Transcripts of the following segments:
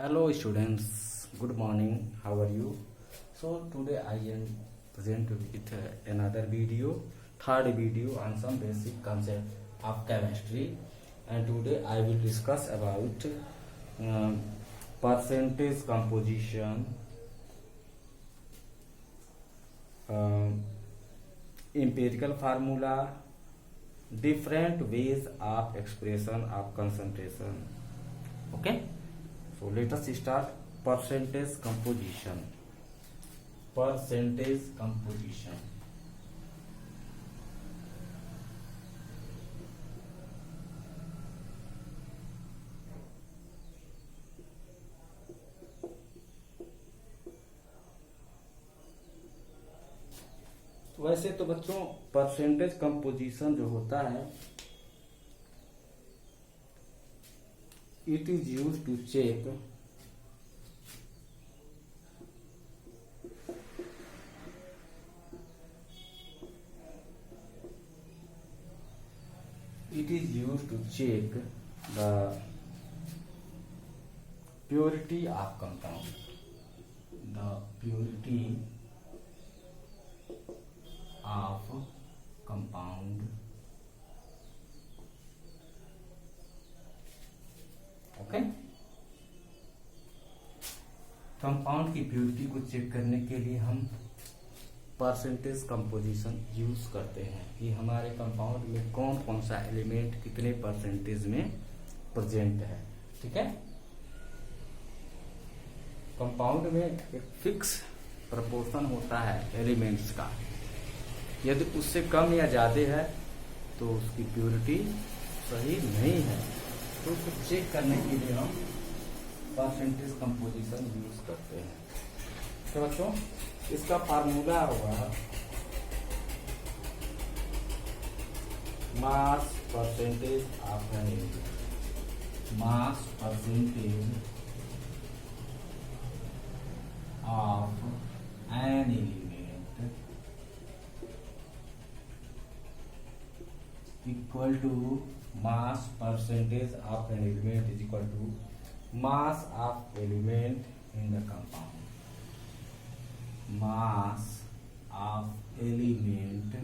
Hello students, good morning. How are you? So today I am present with another video, third video on some basic concept of chemistry, and today I will discuss about percentage composition, empirical formula, different ways of expression of concentration. Okay. So let us start percentage composition. Percentage composition. वैसे तो बच्चों percentage composition जो होता है, it is used to check the purity of compound. The purity of compound. Okay, compound की purity को check करने के लिए हम परसेंटेज कंपोजिशन यूज करते हैं कि हमारे कंपाउंड में कौन कौन सा एलिमेंट कितने परसेंटेज में प्रेजेंट है। ठीक है, कंपाउंड में एक फिक्स प्रोपोर्शन होता है एलिमेंट्स का, यदि उससे कम या ज्यादा है तो उसकी प्योरिटी सही नहीं है। तो उसको चेक करने के लिए हम परसेंटेज कंपोजिशन यूज करते हैं। तो बच्चों इसका फार्मूला होगा mass percentage of an element. Mass percentage of an element equal to mass percentage of an element is equal to mass of element in the compound. Mass of element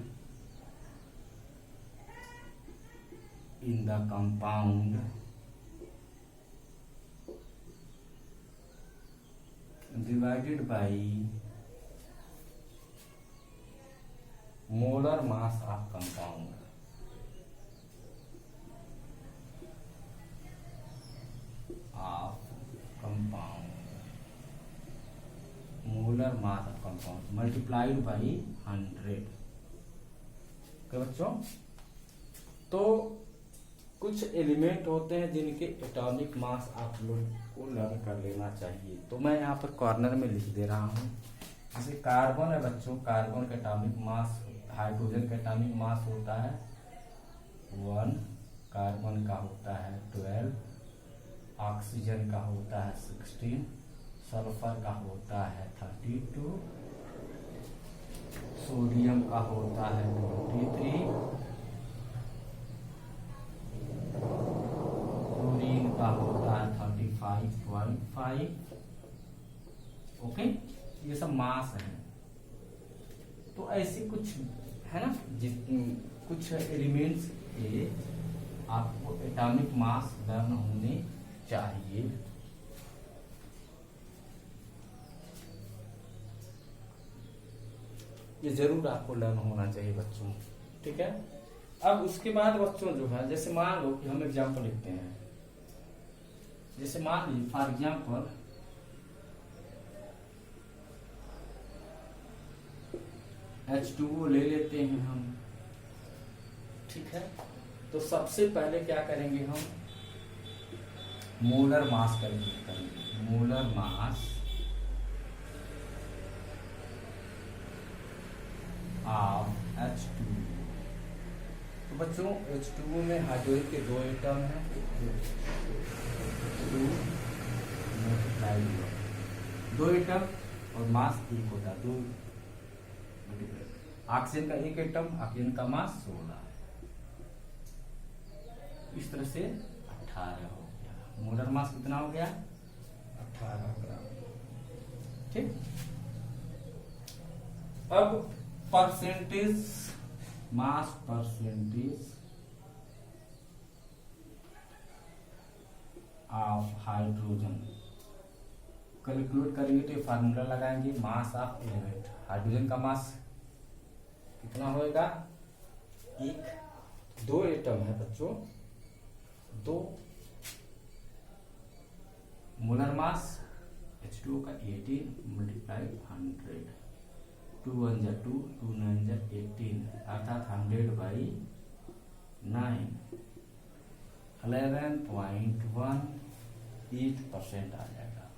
in the compound divided by molar mass of compound. Molar mass of compound multiplied by 100। क्या बच्चों, तो कुछ element होते हैं जिनके atomic mass आप लोग को लर्न कर लेना चाहिए। तो मैं यहाँ पर कॉर्नर में लिख दे रहा हूँ। जैसे कार्बन है बच्चों, कार्बन का एटॉमिक मास, हाइड्रोजन का एटॉमिक मास होता है 1, कार्बन का होता है 12, ऑक्सीजन का होता है 16, सल्फर का होता है 32, सोडियम का होता है 23, क्लोरीन का होता है 35.5। ओके, ये सब मास है। तो ऐसे कुछ है ना, कुछ एलिमेंट्स के आपको एटॉमिक मास लर्न होने चाहिए। ये जरूर आपको लर्न होना चाहिए बच्चों। ठीक है, अब उसके बाद बच्चों जो है, जैसे मान लो कि हम एग्जांपल लिखते हैं। जैसे मान लीजिए फॉर एग्जांपल H2O ले लेते हैं हम। ठीक है, तो सबसे पहले क्या करेंगे हम, मोलर मास कैलकुलेट करेंगे। Molar mass of H2O। तो बच्चों H2O में हाइड्रोजन के 2 एटम हैं, 2 एटम और मास 1 होता है 2। ऑक्सीजन का 1 एटम, ऑक्सीजन का मास 16 है। इस तरह से 18 हो गया। मोलर मास कितना हो गया? ठीक। अब percentage, mass percentage of hydrogen calculate करेंगे तो ये फार्मूला लगाएंगे, मास ऑफ एलिमेंट। हाइड्रोजन का मास कितना होएगा, एक, दो एटम है बच्चों, दो मोलर मास H2O का 18 मल्टीप्लाई 100, 2 1 जा 2, 2 9 जा 18, अर्थात 100/9, 11.18% आ जाएगा।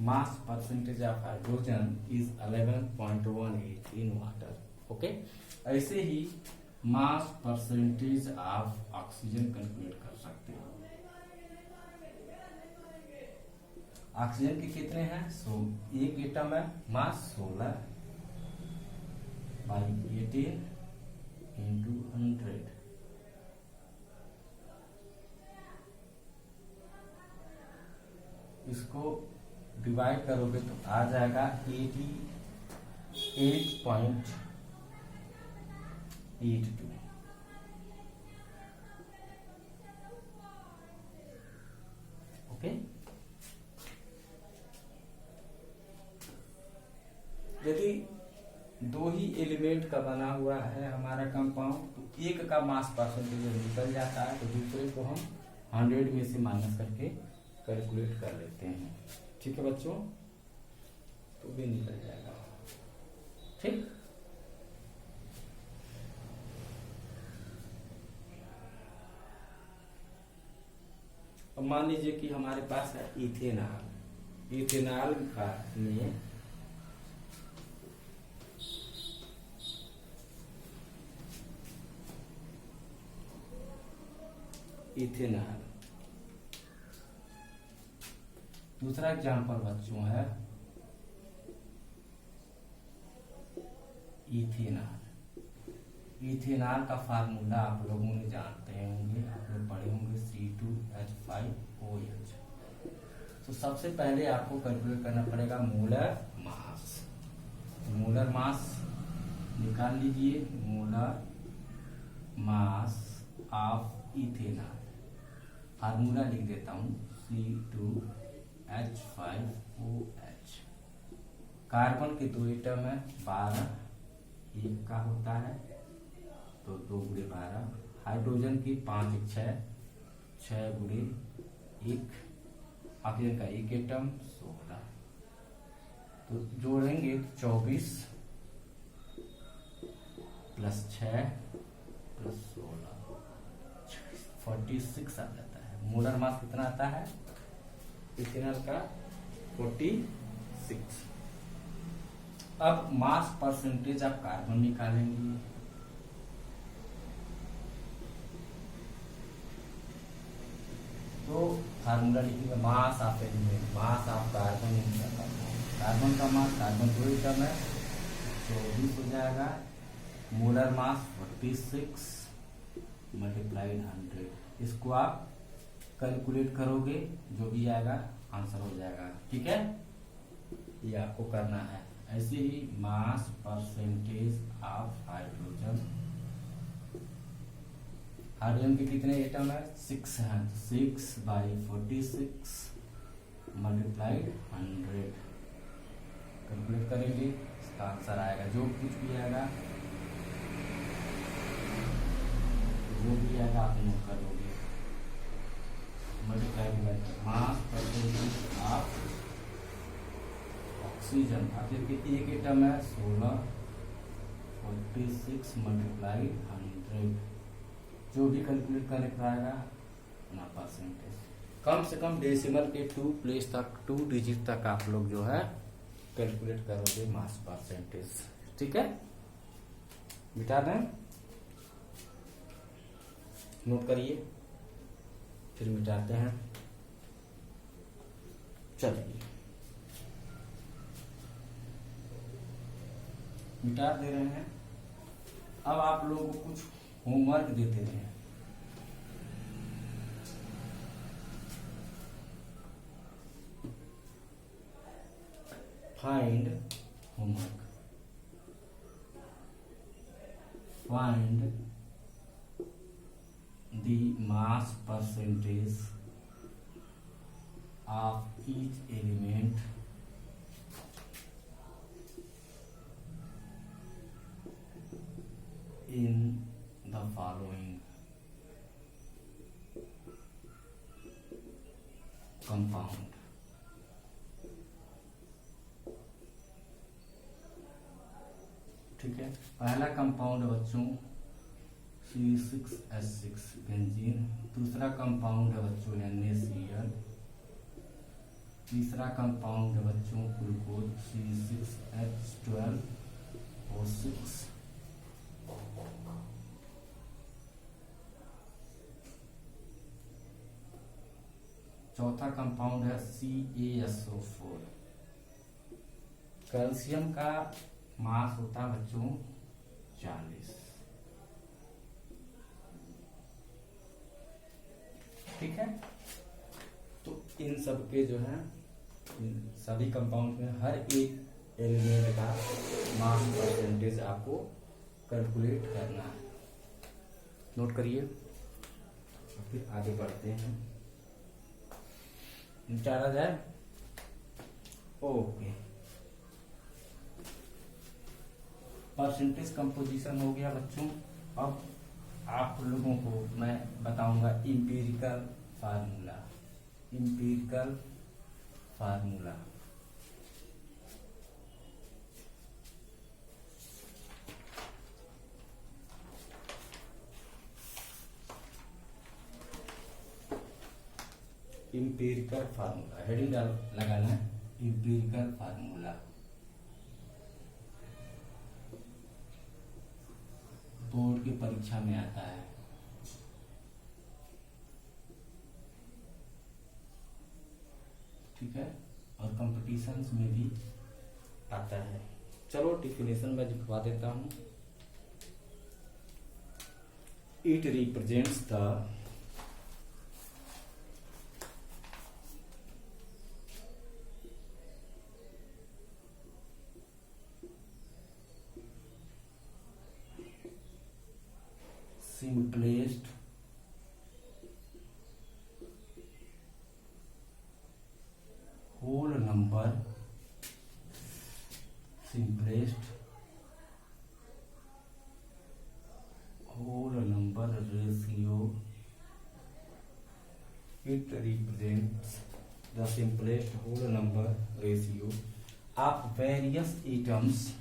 Mass percentage of hydrogen is 11.18 in water. Okay, ऐसे ही mass percentage of oxygen calculate कर सकते हो। ऑक्सीजन के कितने हैं, एक एटम है, मास 16/18 इंटू 100, इसको डिवाइड करोगे तो आ जाएगा 88.82। ओके, यदि दो ही एलिमेंट का बना हुआ है हमारा कंपाउंड तो एक का मास परसेंटेज निकल जाता है, तो दूसरे को हम 100 में से माइनस करके कैलकुलेट कर लेते हैं। ठीक है बच्चों, तो भी निकल जाएगा। ठीक, अब मान लीजिए कि हमारे पास है इथेनॉल। इथेनॉल का में इथेनॉल, दूसरा एग्जांपल बच्चों है इथेनॉल। इथेनॉल का फार्मूला आप लोगों ने जानते होंगे, आप लोग पढ़े होंगे, C2H5OH। तो सबसे पहले आपको कैलकुलेट करना पड़ेगा मोलर मास। मोलर मास निकाल लीजिए, molar mass of ethanol. Formula लिख देता हूं, C2H5OH। कार्बन के दो एटम है, 12 एक का होता है, तो 2 गुणे 12। हाइड्रोजन की 5 1 6, 6 गुणे 1। ऑक्सीजन का एक एटम 16, तो जोड़ेंगे 24 प्लस 6 प्लस 16, 46 आ जाता है। मोलर मास कितना आता है इथेनॉल का, 46। अब मास परसेंटेज ऑफ कार्बन निकालेंगे। तो फार्मूला लिखिएगा, mass of element, mass of carbon. Carbon का मास, कार्बन दो एटम है, 24 हो जाएगा। Molar mass 46 multiplied 100। इसको आप कैलकुलेट करोगे, जो भी आएगा आंसर हो जाएगा। ठीक है, ये आपको करना है। ऐसे ही mass percentage of hydrogen. Hydrogen के कितने एटम है, 6 हैं, 6/46 मल्टीप्लाइड 100 कैलकुलेट करेंगे, इसका आंसर आएगा। जो कुछ भी आएगा आप नोट कर लोगे। Multiplied by mass percentage of oxygen. Oxygen के एक एटम है, 16, 46 मल्टीप्लाइड 100। जो भी कैलकुलेट करने का आएगा अपना परसेंटेज। कम से कम डेसिमल के 2 प्लेस तक, 2 डिजिट तक आप लोग जो है कैलकुलेट करोगे मास परसेंटेज। ठीक है, मिटा दें, नोट करिए, फिर मिटाते हैं। चलिए मिटा दे रहे हैं। अब आप लोगों को कुछ होमवर्क देते हैं। Find homework, find the mass percentage of each element in the following compound. ठीक है, पहला कंपाउंड बच्चों C6H6 बेंजीन, दूसरा कंपाउंड है बच्चों NaCl, तीसरा कंपाउंड है बच्चों ग्लूकोज C6H12O6, चौथा कंपाउंड है CaSO4। कैल्शियम का मास होता है बच्चों 40। ठीक है, तो इन सब के जो है सभी कंपाउंड में हर एक एलिमेंट का मास परसेंटेज आपको कैलकुलेट करना है। नोट करिए, फिर आगे बढ़ते हैं, निपटारा जाए। ओके, परसेंटेज कंपोजिशन हो गया बच्चों। अब आप लोगों को मैं बताऊंगा empirical formula. Empirical formula empirical formula heading लगाना है, इंपीरिकल फार्मूला। बोर्ड की परीक्षा में आता है। ठीक है, और कंपटीशंस में भी आता है। चलो डिफिनेशन में लिखवा देता हूं। It represents the simplest whole number, simplest whole number ratio. It represents the simplest whole number ratio of various atoms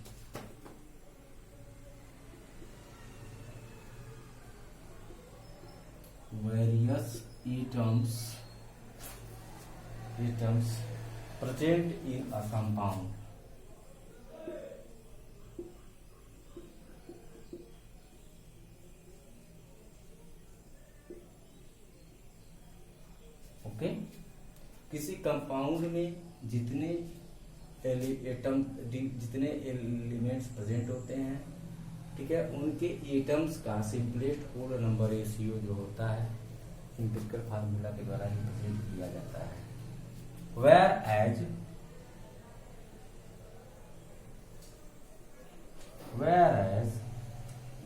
present in a compound. Okay, किसी कंपाउंड में जितने जितने एलिमेंट्स प्रेजेंट होते हैं, ठीक है, उनके एटम्स का सिंपलेस्ट होल नंबर रेशियो जो होता है इंपीरिकल फार्मूला के द्वारा रिप्रेजेंट किया जाता है। whereas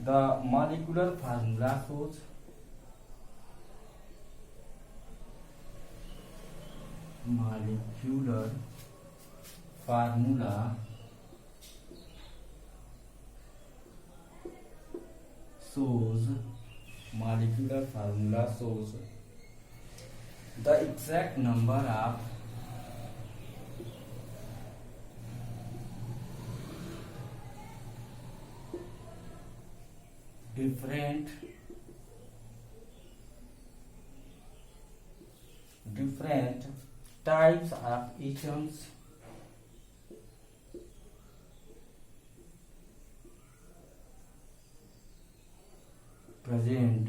the molecular formula shows molecular formula shows the exact number of different types of atoms present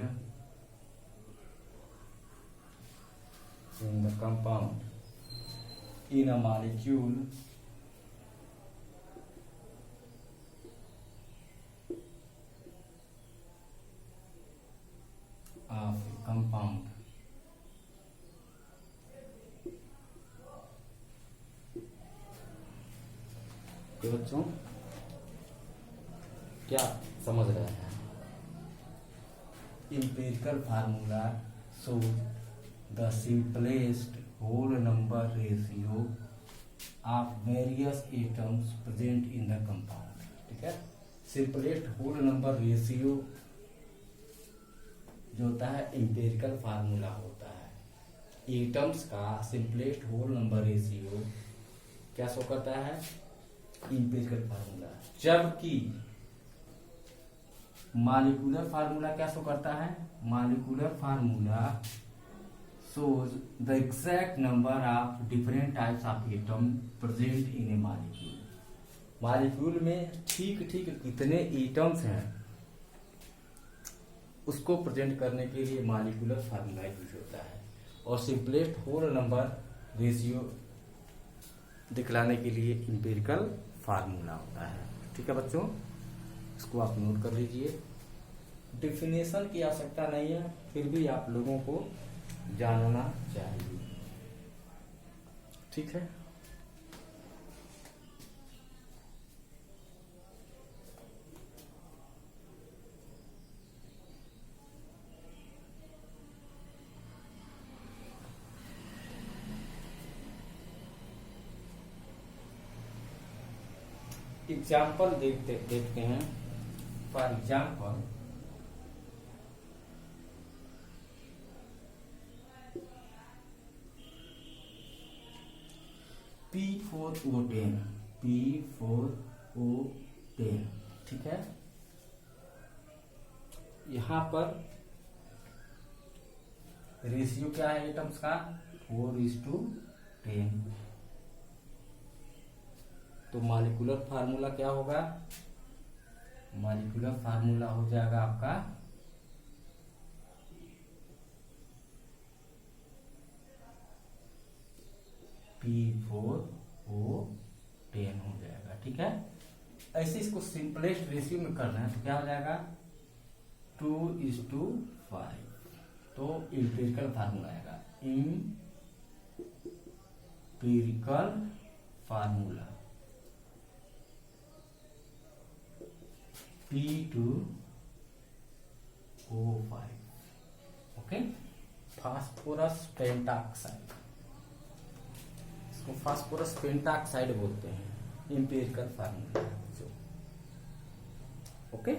in the compound in a molecule of a compound. कि बच्चों क्या समझ रहे हैं? empirical formula shows the simplest whole number ratio of various atoms present in the compound. ठीक है, simplest whole number ratio जो होता है empirical formula होता है। एटम्स का simplest whole number ratio क्या शो करता है? empirical formula। जबकि मॉलिक्यूलर फार्मूला क्या शो करता है? Molecular formula shows the exact number of different types of atom present in a molecule. Molecule में ठीक ठीक कितने एटम्स हैं उसको प्रेजेंट करने के लिए मॉलिक्यूलर फार्मूला यूज होता है, और सिंपलेस्ट होल नंबर रेशियो दिखलाने के लिए इंपेरिकल फार्मूला होता है। ठीक है बच्चों, इसको आप नोट कर लीजिए। डेफिनेशन की आवश्यकता नहीं है, फिर भी आप लोगों को जानना चाहिए। ठीक है, एग्जाम्पल देखते हैं। फॉर एग्जाम्पल P4O10, P4O10, ठीक है। यहां पर रेशियो क्या है एटम्स का? 4:10। तो मॉलिक्यूलर फार्मूला क्या होगा? मॉलिक्यूलर फार्मूला हो जाएगा आपका P4O10 हो जाएगा। ठीक है, ऐसे इसको सिंपलेस्ट रेशियो में करना है तो क्या हो जाएगा? 2:5। तो इंपेरिकल फार्मूला आएगा, empirical formula P2O5। Okay, phosphorus pentoxide, इसको फास्फोरस पेंटाक्साइड बोलते हैं। इंपेरिकल फार्मूला जो, ओके।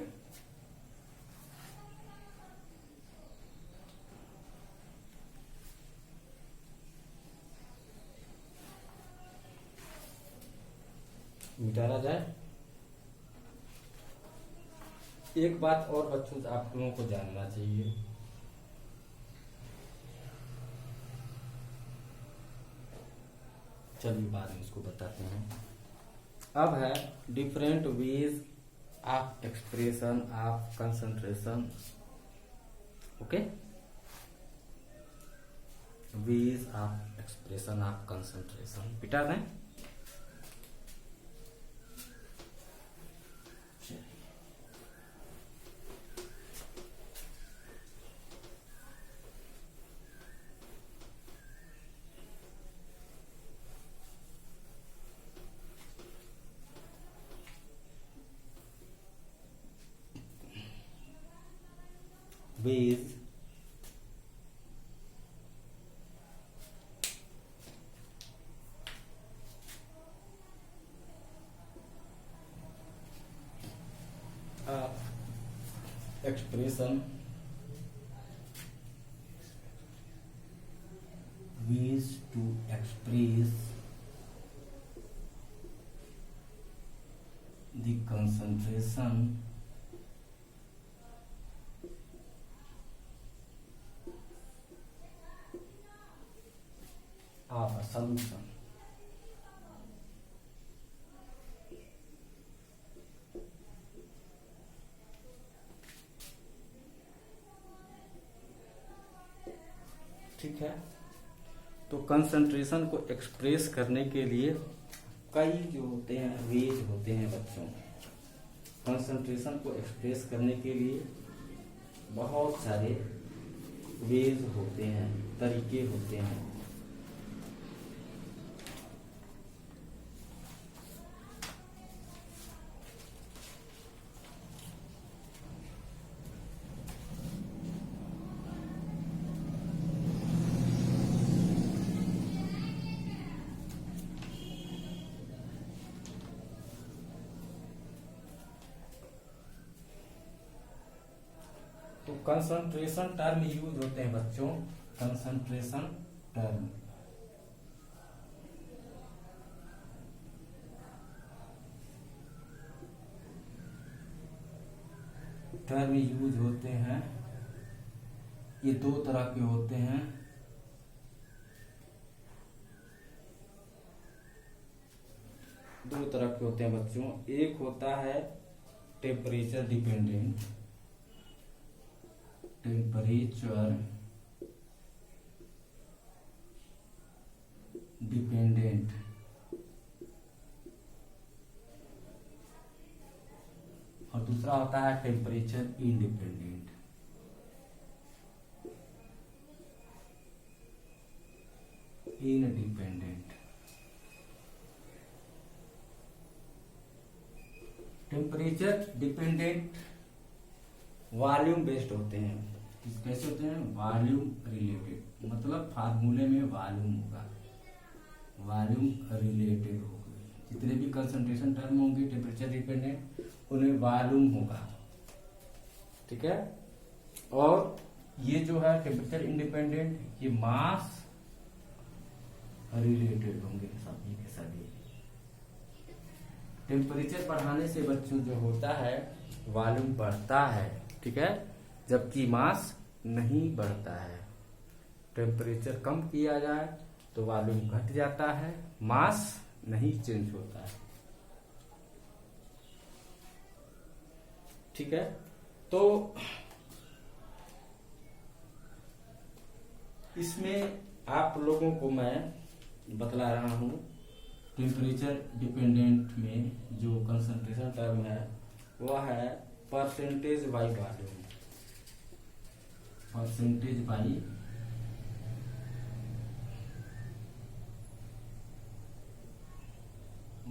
मिटारा जाए। एक बात और बच्चों आप लोगों को जानना चाहिए, चलिए बाद में इसको बताते हैं। अब है different ways of expression of concentration. Okay, ways of expression of concentration पिटा दें। ways expression, ways to express the concentration of a solution. ठीक है, तो कंसंट्रेशन को एक्सप्रेस करने के लिए कई जो होते हैं वेज होते हैं बच्चों। कंसंट्रेशन को एक्सप्रेस करने के लिए बहुत सारे वेज होते हैं, तरीके होते हैं। कंसंट्रेशन टर्म यूज होते हैं बच्चों, कंसंट्रेशन टर्म यूज होते हैं। ये दो तरह के होते हैं। दो तरह के होते हैं बच्चों, एक होता है टेम्परेचर डिपेंडेंट, टेम्परेचर डिपेंडेंट, और दूसरा होता है temperature independent. Independent temperature dependent volume based होते हैं। कैसे होते हैं? वॉल्यूम रिलेटेड, मतलब फार्मूले में वॉल्यूम होगा, वॉल्यूम रिलेटेड होगा। जितने भी कंसंट्रेशन टर्म होंगे टेम्परेचर डिपेंडेंट, उन्हें वॉल्यूम होगा, ठीक है। और ये जो है टेम्परेचर इंडिपेंडेंट, ये मास रिलेटेड होंगे सभी के सभी। टेम्परेचर बढ़ाने से बच्चों जो होता है वॉल्यूम बढ़ता है, ठीक है, जबकि मास नहीं बढ़ता है। टेम्परेचर कम किया जाए तो वॉल्यूम घट जाता है, मास नहीं चेंज होता है, ठीक है। तो इसमें आप लोगों को मैं बतला रहा हूं, टेम्परेचर डिपेंडेंट में जो कंसंट्रेशन टर्म है वह है percentage by volume, percentage by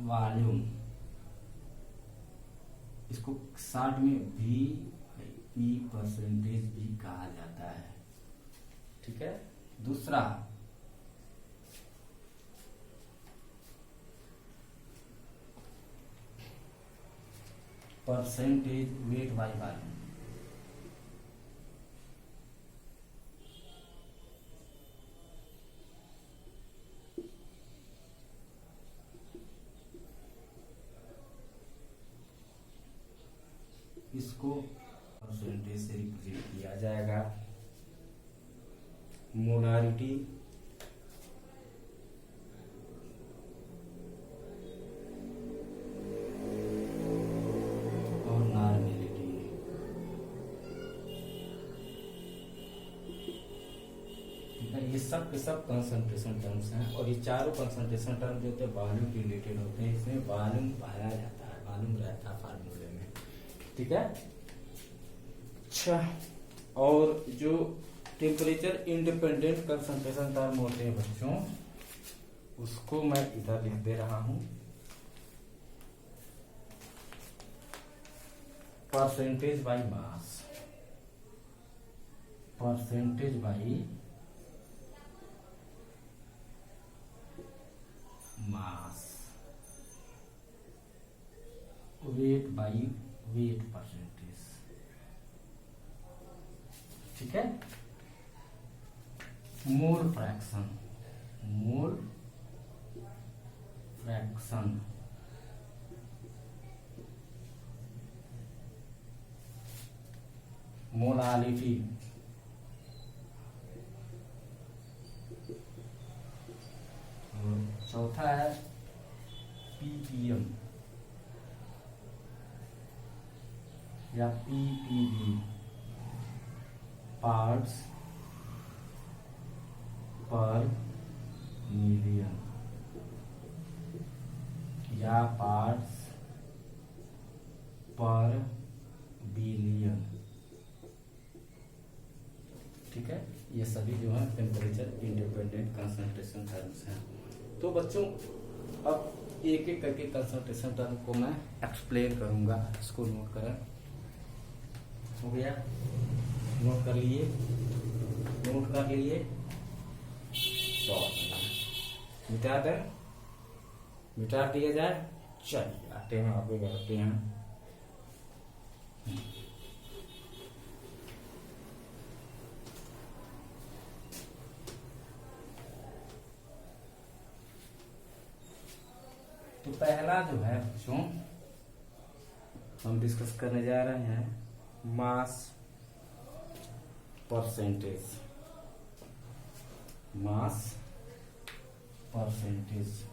volume. इसको शॉर्ट में VP परसेंटेज भी कहा जाता है, ठीक है। दूसरा परसेंटेज वेट बाई वॉल्यूम, इसको परसेंटेज से रिप्रेजेंट किया जाएगा। मोलारिटी और नॉर्मेलिटी, ठीक है। ये सब के सब कंसंट्रेशन टर्म्स हैं, और ये चारों कंसंट्रेशन टर्म जो होते हैं वॉल्यूम रिलेटेड होते हैं। इसमें वॉल्यूम पाया जाता है, वॉल्यूम रहता है फार्मूले में, ठीक है। अच्छा, और जो टेम्परेचर इंडिपेंडेंट कंसंट्रेशन टर्म होते हैं बच्चों, उसको मैं इधर लिख दे रहा हूं, percentage by mass, percentage by mass, wait by weight percentage, ठीक है। Mole fraction, mole fraction, molality, चौथा है PPM या PPV, पार्ट्स पर मिलियन या पार्ट्स पर बिलियन, ठीक है। ये सभी जो है टेम्परेचर इंडिपेंडेंट कंसंट्रेशन टर्म्स हैं। तो बच्चों अब एक एक करके कंसंट्रेशन टर्म को मैं एक्सप्लेन करूंगा, इसको नोट करें। हो गया? नोट कर लिए? नोट कर लिए? तो मिटा दें, मिटा दिया जाए। चलिए आते हैं, आगे बढ़ते हैं। तो पहला जो है बच्चों हम डिस्कस करने जा रहे हैं मास परसेंटेज। मास परसेंटेज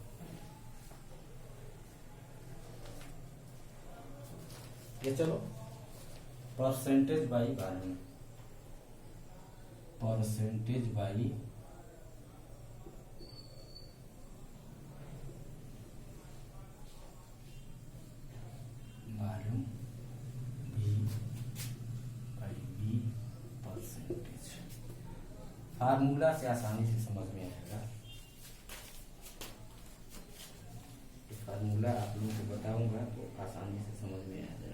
ये चलो percentage by volume. Percentage by volume B by B percentage. Formula से आसानी से समझ में आएगा। फार्मूला आप लोगों को बताऊंगा तो आसानी से समझ में आ जाएगा।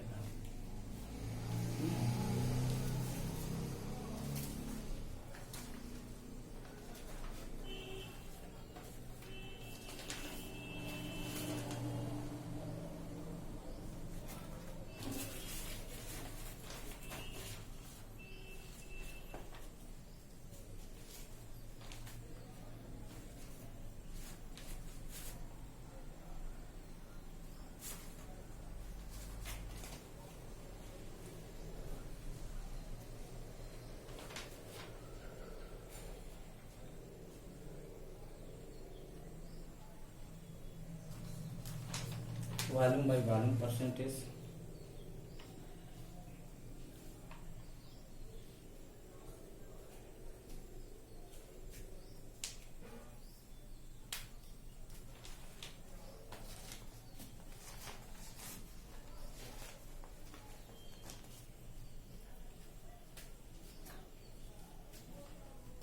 Volume by volume percentage.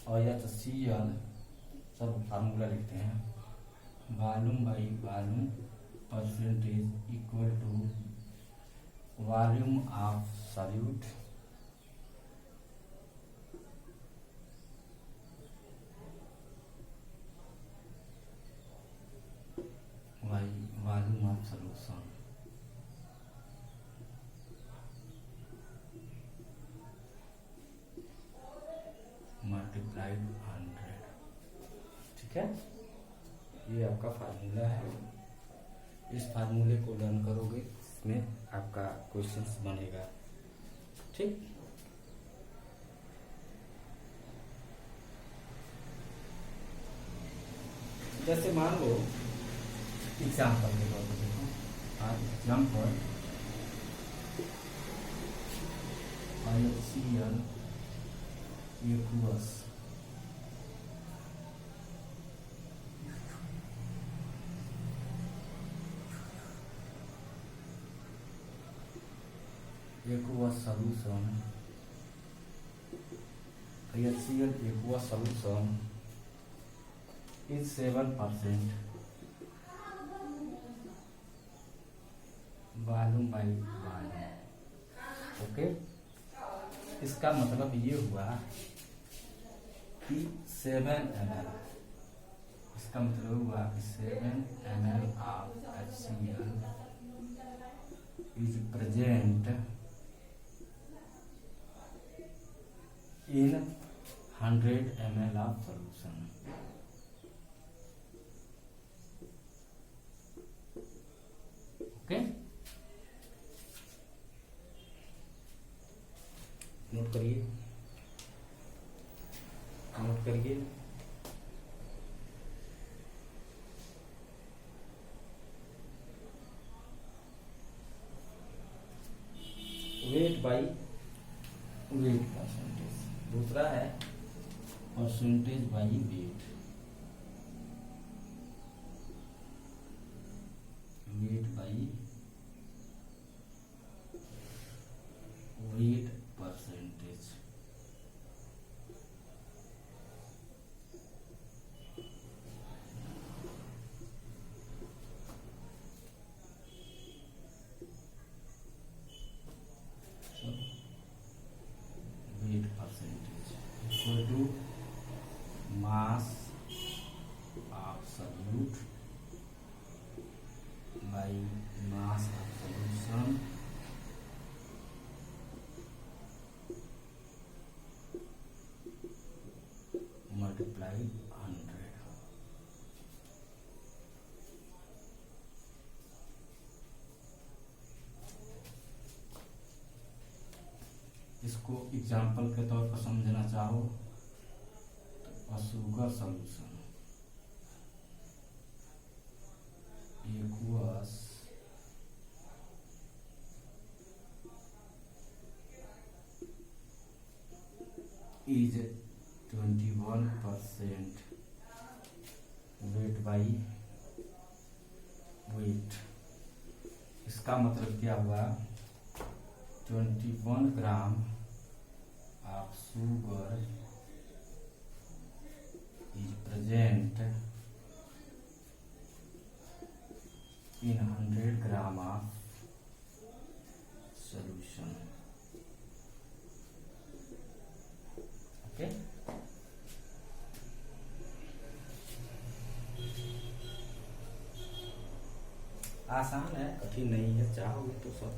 और या तो सी एल सब फार्मूला लिखते हैं। Volume by volume percentage equal to volume of solute by volume of solution. Multiplied 100। ठीक है, ये आपका फार्मूला है। इस फार्मूले को लर्न करोगे, इसमें आपका क्वेश्चंस बनेगा। ठीक, जैसे मान लो एग्जाम्पल के तौर पर देखो, example HCl aqueous solution, HCl aqueous solution is 7% volume by volume. Okay, इसका मतलब ये हुआ कि 7 ml, इसका मतलब हुआ कि 7 ml of HCl is present in 100 ml of solution। Okay, note करिए, नोट करिए। Weight by weight percentage. दूसरा है percentage by weight. Weight by weight percentage. Weight percentage equal to mass of solute by mass of solution multiply 100। इसको example के तौर पर समझना चाहो तो a sugar solution equals is 21% weight by weight. इसका मतलब क्या हुआ, 21 gram of sugar is present in 100 gram of solution। Okay, आसान है, कठिन नहीं है, चाहोगे तो सब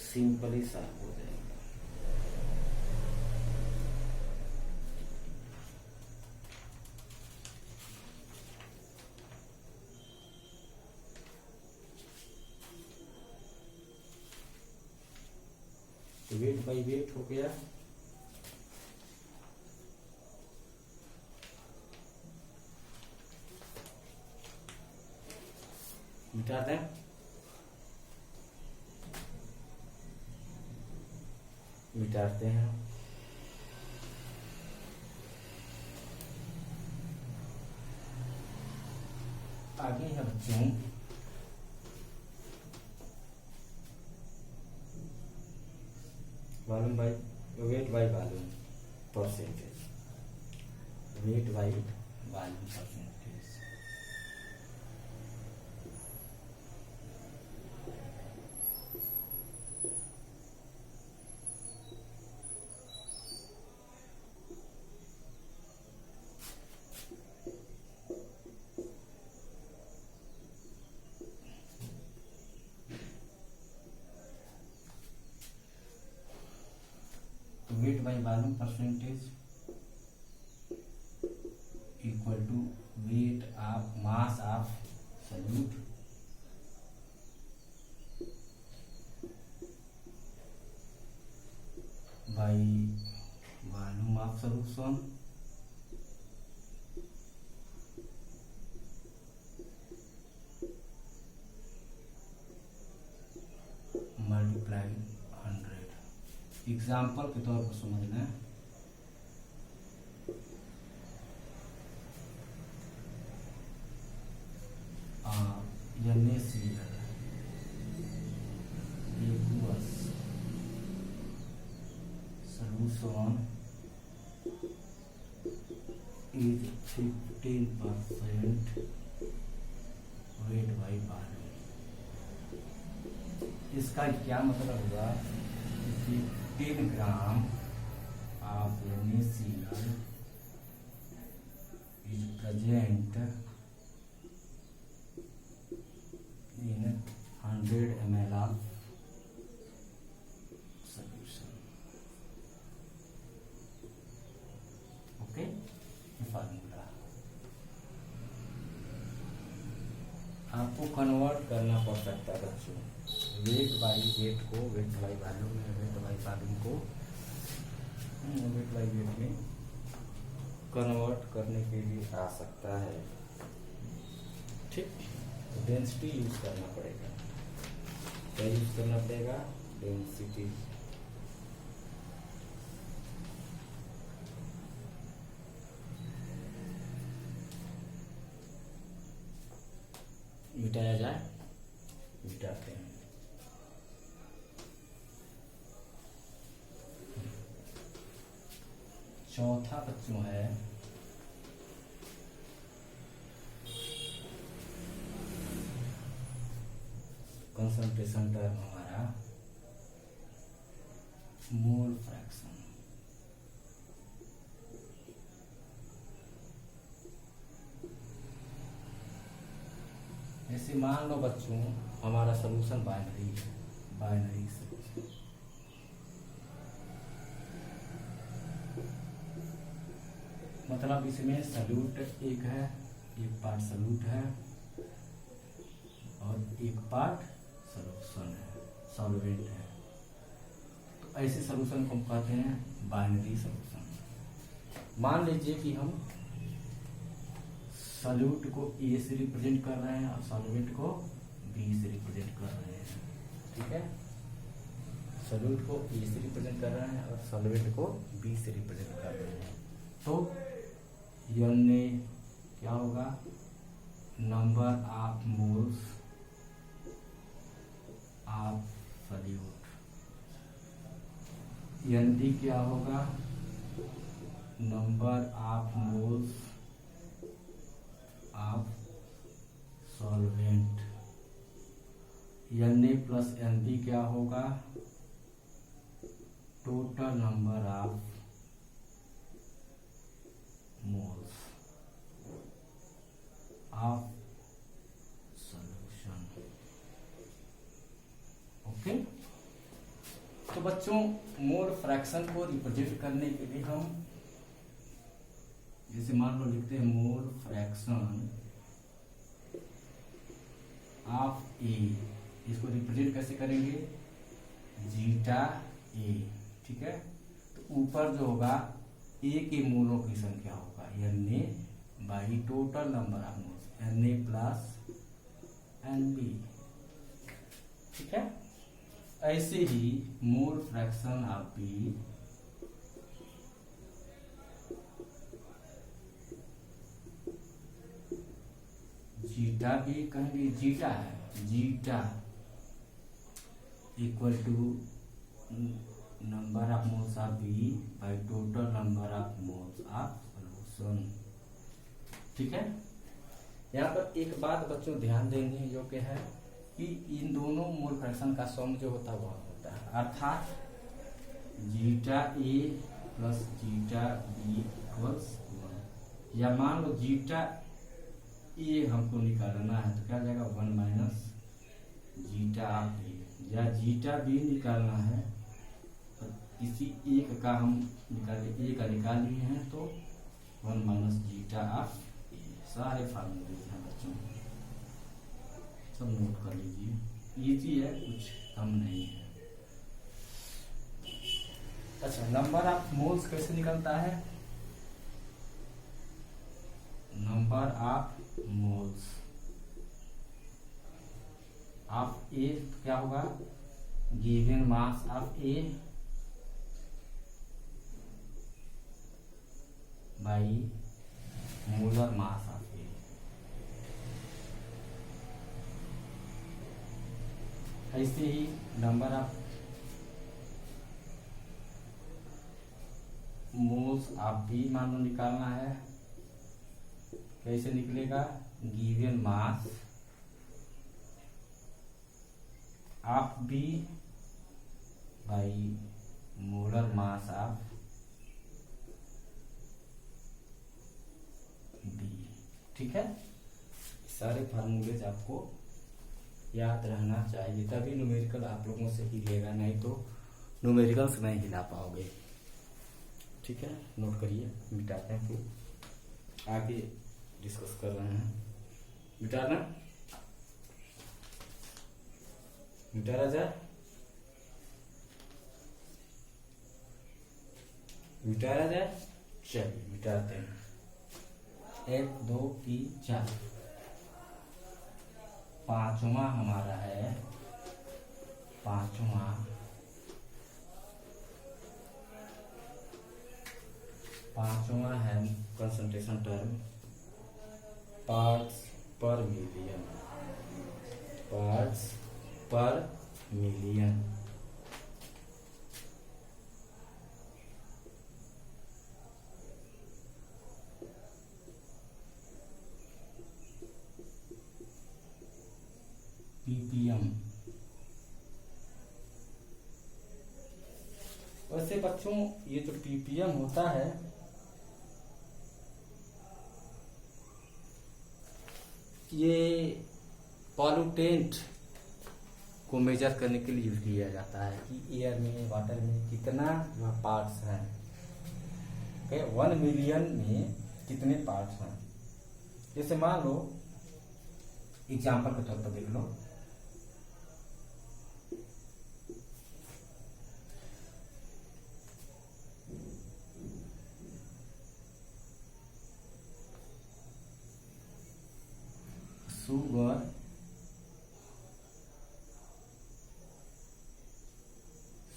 सिंपली सॉल्व हो जाएगा। वेट बाई वेट हो गया, मिटा दें। मिटाते हैं। आगे है बच्चों volume by weight by volume percentage, weight by volume percentage. Weight by volume percentage equal to weight of mass of solute by volume of solution multiply 100। Example के तौर पर समझना, NaCl equals solution is 15% weight by volume। इसका क्या मतलब हुआ, 15 gram of NaCl is present in 100 ml of solution। Okay, formula आपको convert करना पड़ सकता है बच्चों, वेट बाई वेट को वेट बाई वॉल्यूम में, वेट बाई वॉल्यूम को वेट बाई वेट में कन्वर्ट करने के लिए आ सकता है। ठीक, तो डेंसिटी यूज करना पड़ेगा। क्या यूज करना पड़ेगा, डेंसिटी। मिटाया जाए, मिटाते हैं। चौथा बच्चों है कंसंट्रेशन टर्म हमारा मोल फ्रैक्शन। ऐसे मान लो बच्चों हमारा सॉल्यूशन बाइनरी है, बाइनरी सॉल्यूशन। मतलब इसमें सॉल्यूट एक है, एक पार्ट सॉल्यूट है और एक पार्ट सॉल्यूशन है, सॉल्वेंट है। तो तो ऐसे सॉल्यूशन को हम कहते हैं बाइनरी सॉल्यूशन। मान लीजिए कि हम सॉल्यूट को ए से रिप्रेजेंट कर रहे हैं और सॉल्वेंट को बी से रिप्रेजेंट कर रहे हैं, ठीक है। सॉल्यूट को ए से रिप्रेजेंट कर रहे हैं और सॉल्वेंट को बी से रिप्रेजेंट कर रहे हैं, तो एन क्या होगा, number of moles of solute. N D क्या होगा, number of moles of solvent. N A plus N B क्या होगा, total number of moles of solution. Okay, तो बच्चों मोल फ्रैक्शन को रिप्रेजेंट करने के लिए हम जैसे मान लो लिखते हैं मोल फ्रैक्शन ऑफ ए, इसको रिप्रेजेंट कैसे करेंगे, जीटा ए, ठीक है। तो ऊपर जो होगा ए के मोलों की संख्या होगा N A by total number of moles, N A plus N B, ठीक है। ऐसे ही mole fraction of B zeta भी कहेंगे, जीटा है, zeta equal to number of moles of B by total number of moles of solution, ठीक है। यहाँ पर एक बात बच्चों ध्यान देने योग्य है कि इन दोनों मोल फ्रैक्शन का सम जो होता है वह होता है, अर्थात जीटा ए प्लस जीटा बी इक्वल्स 1। या मान लो जीटा ए हमको निकालना है तो क्या हो जाएगा 1 माइनस जीटा ऑफ ए, या जीटा बी निकालना है तो किसी एक का हम ए का निकाल लिए हैं तो 1 माइनस जीटा ऑफ ए। सारे फार्मूले हैं बच्चों, सब नोट कर लीजिए, इजी है, कुछ कम नहीं है। अच्छा, नंबर ऑफ मोल्स कैसे निकलता है, number of moles of A क्या होगा, given mass of A by molar mass of A. ऐसे ही number of moles of B मान लो निकालना है, कैसे निकलेगा, given mass of B by molar mass of B, ठीक है। सारे फार्मूलेज आपको याद रहना चाहिए, तभी न्यूमेरिकल आप लोगों से हिलेगा, नहीं तो न्यूमेरिकल से नहीं हिला पाओगे, ठीक है। नोट करिए, मिटाते हैं, फिर आगे डिस्कस कर रहे हैं। मिटाना, मिटारा जाए, मिटारा जाए, चलिए मिटाते हैं। 1 2 3 4, पांचवा हमारा है, पांचवा है कंसंट्रेशन टर्म, पार्ट्स पर मिलियन, पार्ट्स पर मिलियन। पीपीएम। वैसे बच्चों ये जो पीपीएम होता है ये पॉल्यूटेंट को मेजर करने के लिए यूज किया जाता है कि एयर में, वाटर में कितना पार्ट्स हैं, 1 मिलियन में कितने पार्ट्स हैं। जैसे मान लो एग्जाम्पल के तौर पर देख लो, sugar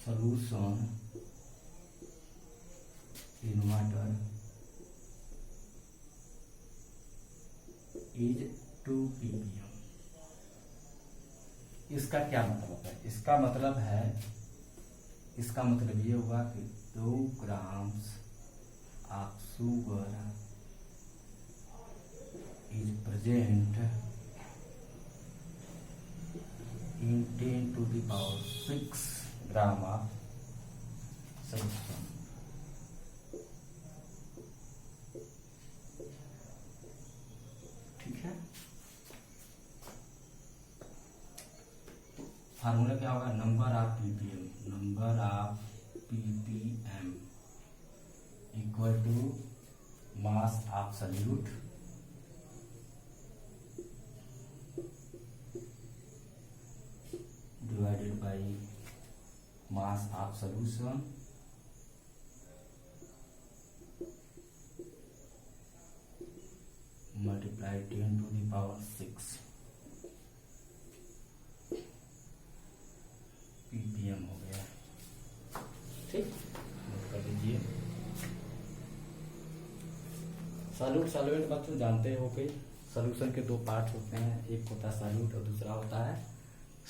solution in water is 2 ppm। इसका क्या मतलब है? इसका मतलब ये होगा कि 2 gram of sugar is present in 10⁶ gram of solution. ठीक है, फार्मूला क्या होगा? Number of ppm equal to mass of solute divided by mass of solution multiply 10⁶ ppm हो गया। ठीक, नोट कर लीजिए। सॉल्यूट बच्चों जानते हो कि सॉल्यूशन के 2 पार्ट होते हैं, एक होता है सॉल्यूट और दूसरा होता है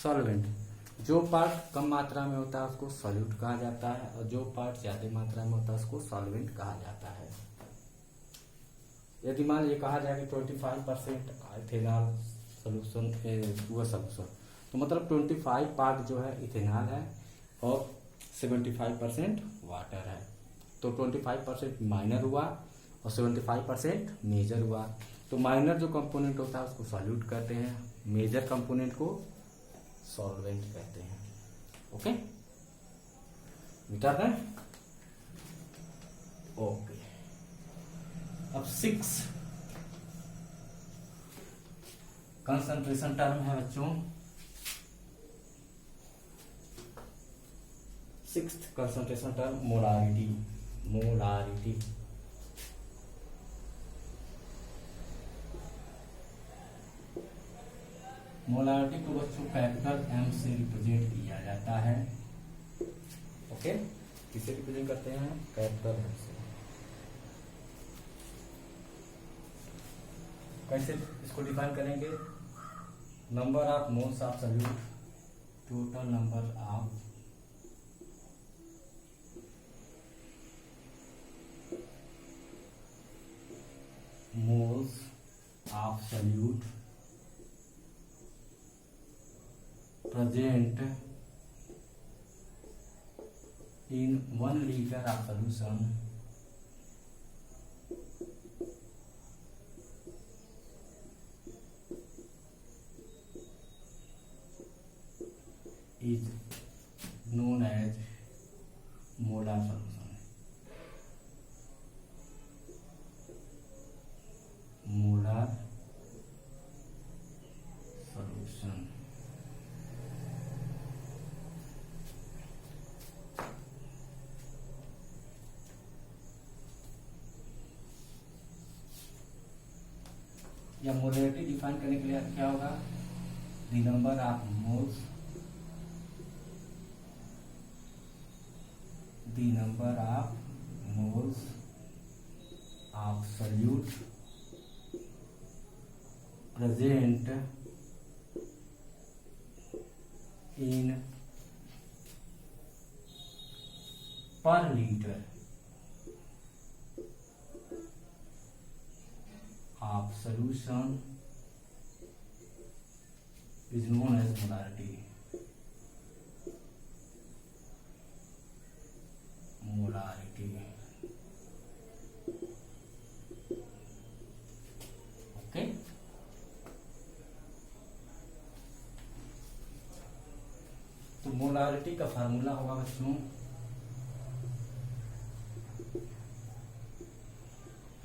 सॉल्वेंट। जो पार्ट कम मात्रा में होता है उसको सॉल्यूट कहा जाता है और जो पार्ट ज्यादा मात्रा में होता है उसको सॉल्वेंट कहा जाता है। यदि मान ये कहा जाए कि 25% इथेनॉल सोल्यूशन हुआ सॉल्यूशन, तो मतलब 25 पार्ट जो है इथेनॉल है और 75% वाटर है। तो 25% माइनर हुआ और 75% मेजर हुआ। तो माइनर जो कंपोनेंट होता है उसको सॉल्यूट कहते हैं, मेजर कंपोनेंट को सॉल्वेंट कहते हैं। ओके मिटा है। ओके, अब 6 कंसंट्रेशन टर्म है बच्चों। 6th concentration term molarity. Molarity को बच्चों कैपिटल M से रिप्रेजेंट किया जाता है। ओके, किसे रिप्रेजेंट करते हैं? कैपिटल M से। कैसे इसको डिफाइन करेंगे? Number of moles of solute, total number of moles of solute present in 1 liter of solution is known as molar solution। molar solution। या मोलैरिटी डिफाइन करने के लिए क्या होगा? The number of moles, of solute present in per litre of solution is known as molarity। Okay, तो molarity का फार्मूला होगा बच्चों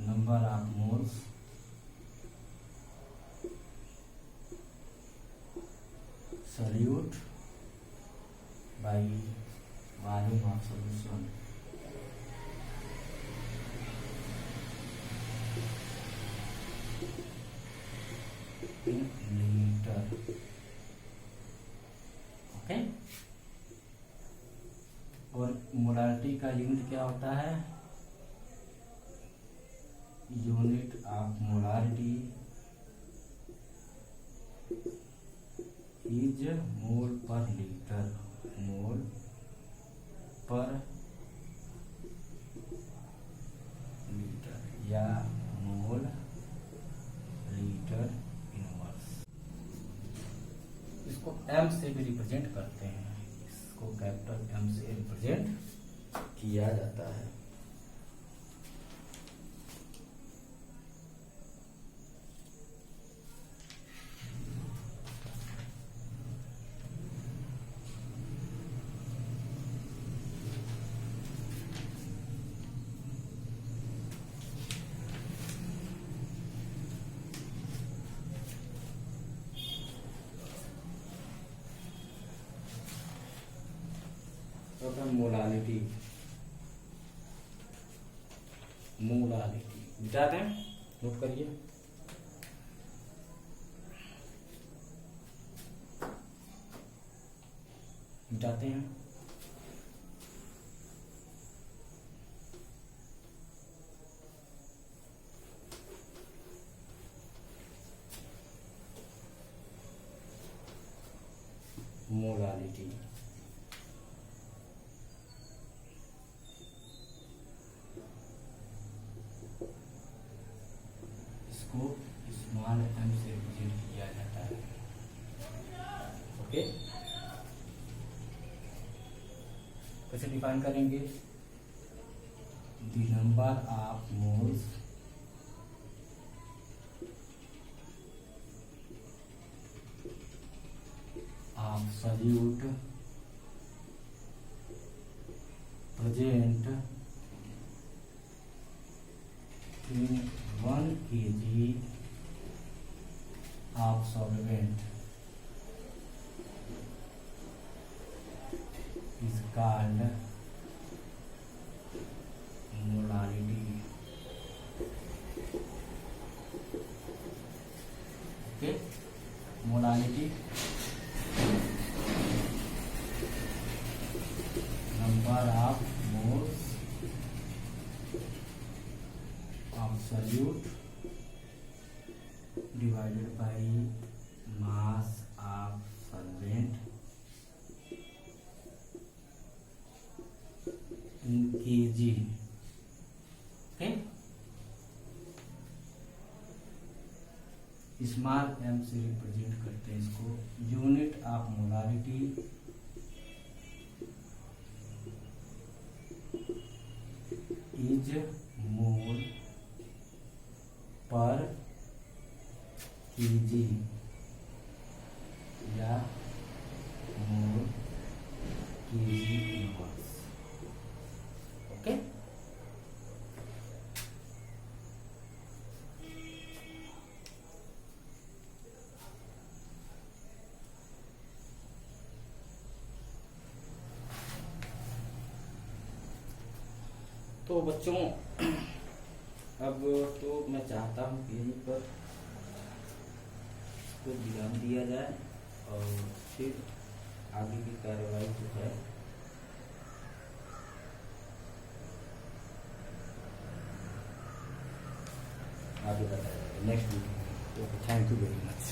number of moles solute by volume of solution। In litre. Okay, और मोलारिटी का यूनिट क्या होता है? Unit of molarity is mole per litre, mole per litre या मोल लीटर इनवर्स। इसको एम से भी रिप्रेजेंट करते हैं, इसको कैपिटल एम से रिप्रेजेंट किया जाता है। मोलालिटी, मोलालिटी मिटाते हैं, नोट करिए। मिटाते हैं। मोलालिटी को स्मॉल एम से रिप्रेजेंट किया जाता है। ओके, कैसे डिफाइन करेंगे? The number of moles of solute present in 1 kg of solvent is called molarity. Okay, molarity number of moles of solute divided by mass of solvent in kg. Okay, small M से represent करते हैं इसको। Unit of molarity is mole per kg या मोल KG inverse. Okay, तो बच्चों अब तो मैं चाहता हूँ कि यहीं पर इसको विराम दिया जाए और फिर आगे की कार्यवाही जो है आगे बताया जाएगा नेक्स्ट वीडियो में। तो थैंक यू वेरी मच।